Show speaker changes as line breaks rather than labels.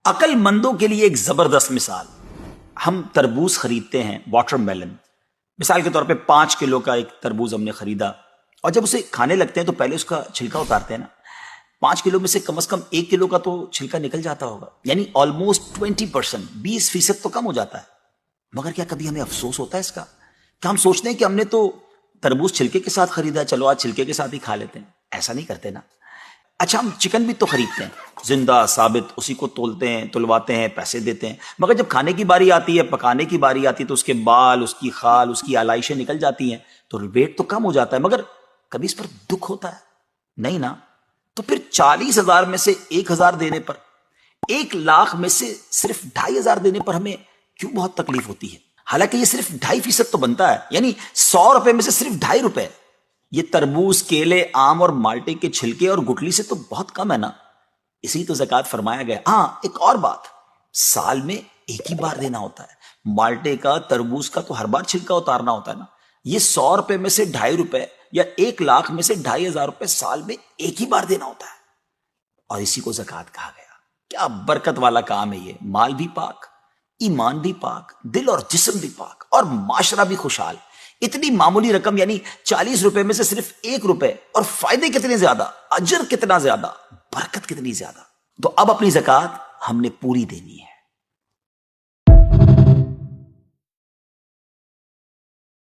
عقل مندوں کے لیے ایک زبردست مثال. ہم تربوز خریدتے ہیں، واٹر میلن. مثال کے طور پہ 5 کلو کا ایک تربوز ہم نے خریدا، اور جب اسے کھانے لگتے ہیں تو پہلے اس کا چھلکا اتارتے ہیں نا. 5 کلو میں سے کم از کم 1 کلو کا تو چھلکا نکل جاتا ہوگا، یعنی آلموسٹ 20%، 20% تو کم ہو جاتا ہے. مگر کیا کبھی ہمیں افسوس ہوتا ہے اس کا؟ کہ ہم سوچتے ہیں کہ ہم نے تو تربوز چھلکے کے ساتھ خریدا، چلو آج چھلکے کے ساتھ ہی کھا لیتے ہیں. ایسا نہیں کرتے نا. اچھا، ہم چکن بھی تو خریدتے ہیں، زندہ ثابت، اسی کو تولتے ہیں، تلواتے ہیں، پیسے دیتے ہیں، مگر جب کھانے کی باری آتی ہے، پکانے کی باری آتی ہے، تو اس کے بال، اس کی خال، اس کی آلائشیں نکل جاتی ہیں، تو ویٹ تو کم ہو جاتا ہے. مگر کبھی اس پر دکھ ہوتا ہے؟ نہیں نا. تو پھر 40,000 میں سے 1,000 دینے پر، 1,00,000 میں سے صرف 2,500 دینے پر ہمیں کیوں بہت تکلیف ہوتی ہے؟ حالانکہ یہ صرف 2.5% تو بنتا ہے، یعنی 100 روپے میں سے صرف 2.5 روپے. یہ تربوز، کیلے، آم اور مالٹے کے چھلکے اور گٹلی سے تو بہت کم ہے نا. اسی تو زکوٰۃ فرمایا گیا. ہاں، ایک اور بات، سال میں ایک ہی بار دینا ہوتا ہے. مالٹے کا، تربوز کا تو ہر بار چھلکا اتارنا ہوتا ہے نا. یہ 100 روپے میں سے 2.5 روپے یا 1,00,000 میں سے 2,500 روپے سال میں ایک ہی بار دینا ہوتا ہے، اور اسی کو زکوٰۃ کہا گیا. کیا برکت والا کام ہے یہ. مال بھی پاک، ایمان بھی پاک، دل اور جسم بھی پاک، اور معاشرہ بھی خوشحال. اتنی معمولی رقم، یعنی 40 روپے میں سے صرف 1 روپے، اور فائدے کتنے زیادہ، اجر کتنا زیادہ، برکت کتنی زیادہ. تو اب اپنی زکوٰۃ ہم نے پوری دینی ہے.